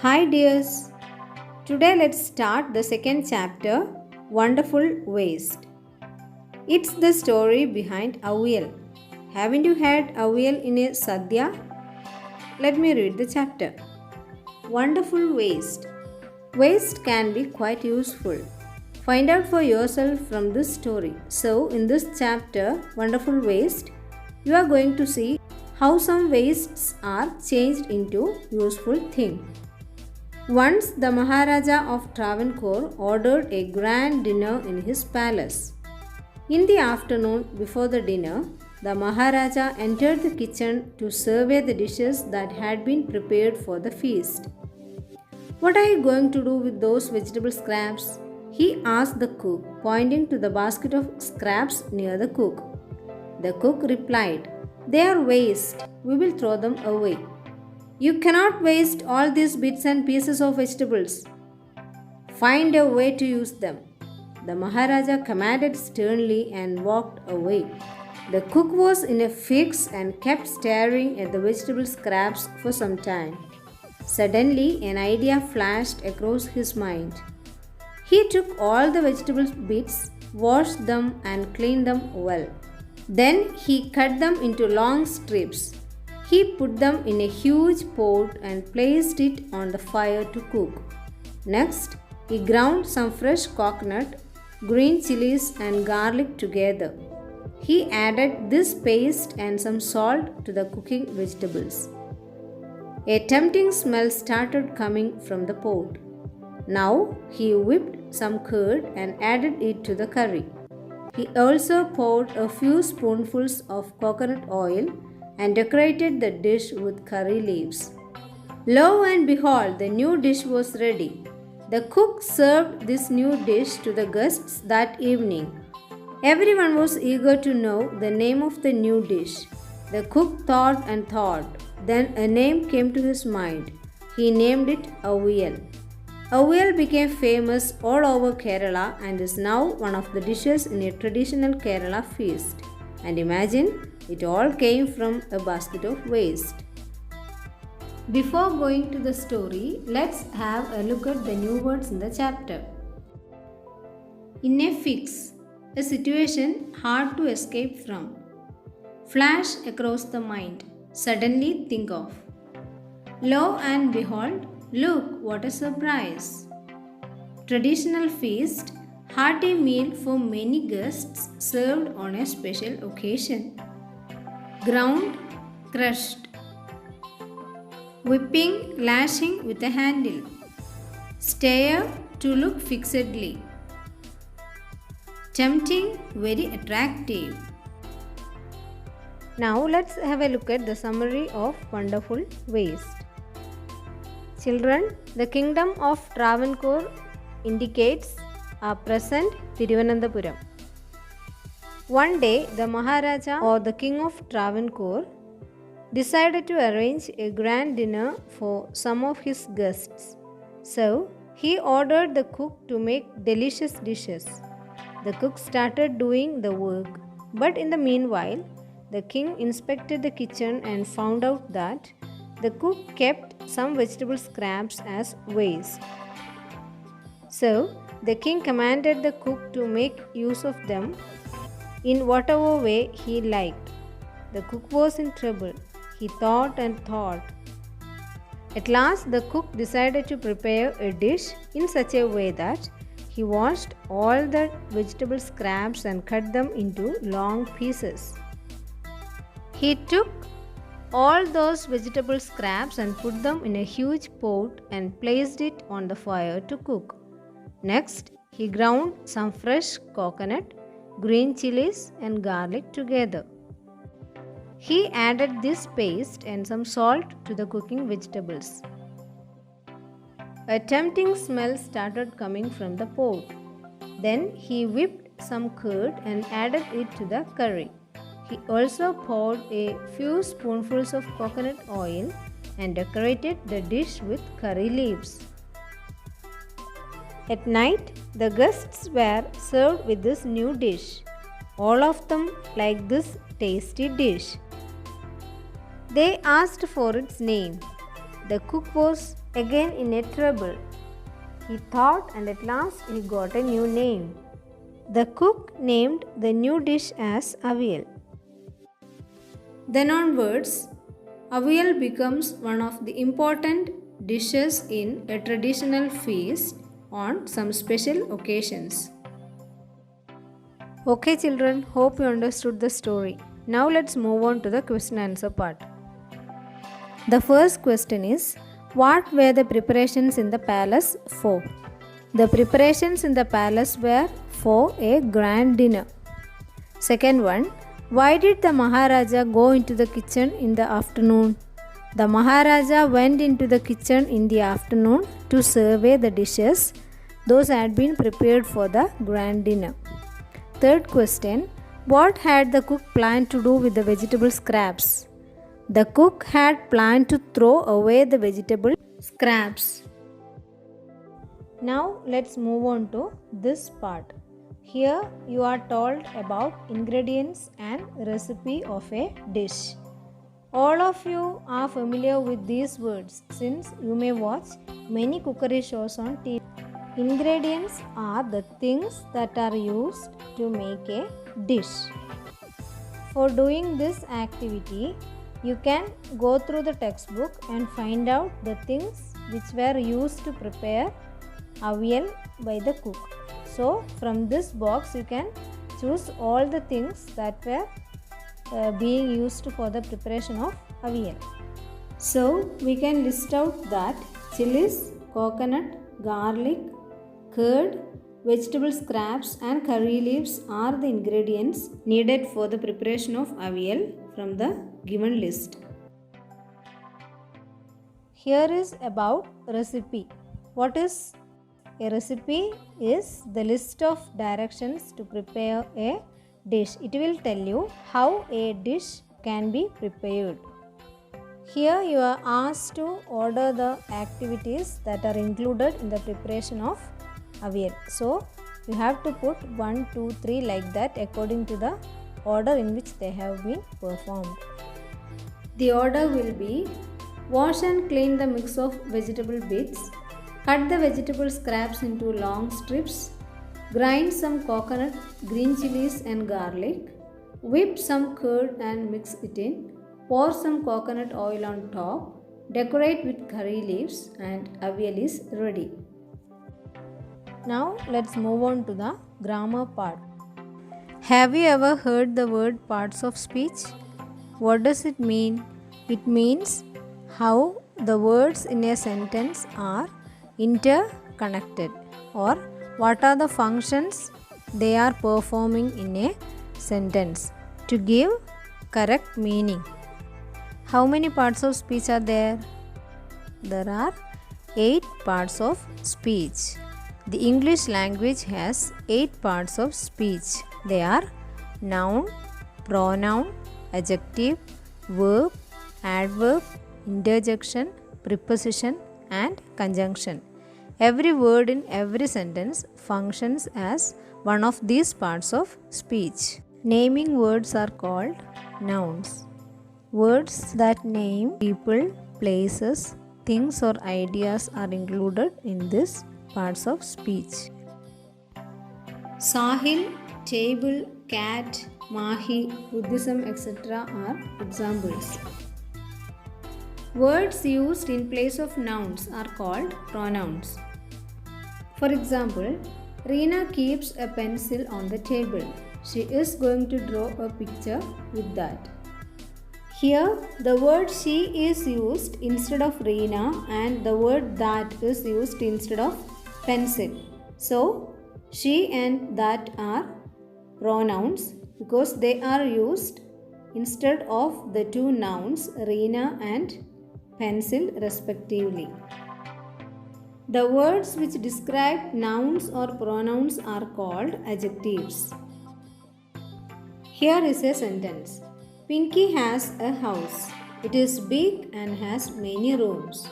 Hi, dears. Today, let's start the second chapter Wonderful Waste. It's the story behind Aviyal. Haven't you had Aviyal in a Sadhya? Let me read the chapter. Wonderful Waste. Waste can be quite useful. Find out for yourself from this story. So, in this chapter, Wonderful Waste, you are going to see how some wastes are changed into useful things. Once the Maharaja of Travancore ordered a grand dinner in his palace. In the afternoon before the dinner, the Maharaja entered the kitchen to survey the dishes that had been prepared for the feast. "What are you going to do with those vegetable scraps?" he asked the cook, pointing to the basket of scraps near the cook. The cook replied, "They are waste. We will throw them away." "You cannot waste all these bits and pieces of vegetables. Find a way to use them." The Maharaja commanded sternly and walked away. The cook was in a fix and kept staring at the vegetable scraps for some time. Suddenly, an idea flashed across his mind. He took all the vegetable bits, washed them, and cleaned them well. Then he cut them into long strips. He put them in a huge pot and placed it on the fire to cook. Next, he ground some fresh coconut, green chilies, and garlic together. He added this paste and some salt to the cooking vegetables. A tempting smell started coming from the pot. Now he whipped some curd and added it to the curry. He also poured a few spoonfuls of coconut oil and decorated the dish with curry leaves. Lo and behold, the new dish was ready. The cook served this new dish to the guests that evening. Everyone was eager to know the name of the new dish. The cook thought and thought. Then a name came to his mind. He named it Aviyal. Aviyal became famous all over Kerala and is now one of the dishes in a traditional Kerala feast. And imagine, it all came from a basket of waste. Before going to the story, let's have a look at the new words in the chapter. In a fix, a situation hard to escape from. Flash across the mind, suddenly think of. Lo and behold, look what a surprise. Traditional feast, hearty meal for many guests served on a special occasion. Ground, crushed. Whipping, lashing with a handle. Stare, to look fixedly. Tempting, very attractive. Now let's have a look at the summary of Wonderful Waste. Children, the kingdom of Travancore indicates our present Thiruvananthapuram. One day, the Maharaja or the King of Travancore decided to arrange a grand dinner for some of his guests. So, he ordered the cook to make delicious dishes. The cook started doing the work, but in the meanwhile, the king inspected the kitchen and found out that the cook kept some vegetable scraps as waste. So, the king commanded the cook to make use of them in whatever way he liked. The cook was in trouble. He thought and thought. At last, the cook decided to prepare a dish in such a way that he washed all the vegetable scraps and cut them into long pieces. He took all those vegetable scraps and put them in a huge pot and placed it on the fire to cook. Next, he ground some fresh coconut, green chilies, and garlic together. He added this paste and some salt to the cooking vegetables. A tempting smell started coming from the pot. Then he whipped some curd and added it to the curry. He also poured a few spoonfuls of coconut oil and decorated the dish with curry leaves. At night, the guests were served with this new dish. All of them liked this tasty dish. They asked for its name. The cook was again in a trouble. He thought and at last he got a new name. The cook named the new dish as avial. Then onwards, avial becomes one of the important dishes in a traditional feast on some special occasions. Okay children, hope you understood the story. Now let's move on to the question answer part. The first question is, what were the preparations in the palace for? The preparations in the palace were for a grand dinner. Second one, why did the Maharaja go into the kitchen in the afternoon? The Maharaja went into the kitchen in the afternoon to survey the dishes those had been prepared for the grand dinner. Third question, what had the cook planned to do with the vegetable scraps? The cook had planned to throw away the vegetable scraps. Now let's move on to this part. Here you are told about ingredients and recipe of a dish. All of you are familiar with these words since you may watch many cookery shows on TV. Ingredients are the things that are used to make a dish. For doing this activity, you can go through the textbook and find out the things which were used to prepare avial by the cook. So from this box you can choose all the things that were being used for the preparation of avial. So we can list out that chilies, coconut, garlic, curd, vegetable scraps and curry leaves are the ingredients needed for the preparation of avial from the given list. Here is about recipe. What is a recipe? Is the list of directions to prepare a dish. It will tell you how a dish can be prepared. Here you are asked to order the activities that are included in the preparation of avial. So you have to put 1, 2, 3 like that according to the order in which they have been performed. The order will be: wash and clean the mix of vegetable bits, cut the vegetable scraps into long strips, grind some coconut, green chilies and garlic, whip some curd and mix it in, pour some coconut oil on top, decorate with curry leaves, and avial is ready. Now let's move on to the grammar part. Have you ever heard the word parts of speech? What does it mean? It means how the words in a sentence are interconnected, or what are the functions they are performing in a sentence to give correct meaning. How many parts of speech are there? There are 8 parts of speech. The English language has 8 parts of speech. They are noun, pronoun, adjective, verb, adverb, interjection, preposition and conjunction. Every word in every sentence functions as one of these parts of speech. Naming words are called nouns. Words that name people, places, things or ideas are included in these parts of speech. Sahil, table, cat, mahi, Buddhism, etc. are examples. Words used in place of nouns are called pronouns. For example, Reena keeps a pencil on the table. She is going to draw a picture with that. Here, the word she is used instead of Reena and the word that is used instead of pencil. So, she and that are pronouns because they are used instead of the two nouns Reena and pencil respectively. The words which describe nouns or pronouns are called adjectives. Here is a sentence. Pinky has a house. It is big and has many rooms.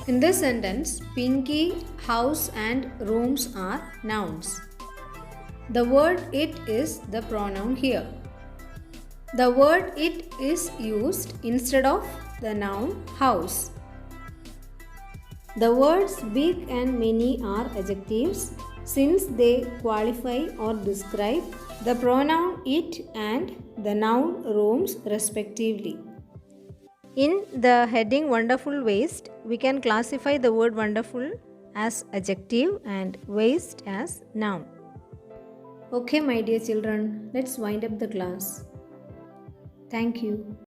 In this sentence, Pinky, house and rooms are nouns. The word it is the pronoun here. The word it is used instead of the noun house. The words big and many are adjectives since they qualify or describe the pronoun it and the noun rooms respectively. In the heading Wonderful Waste, we can classify the word wonderful as adjective and waste as noun. Okay, my dear children, let's wind up the class. Thank you.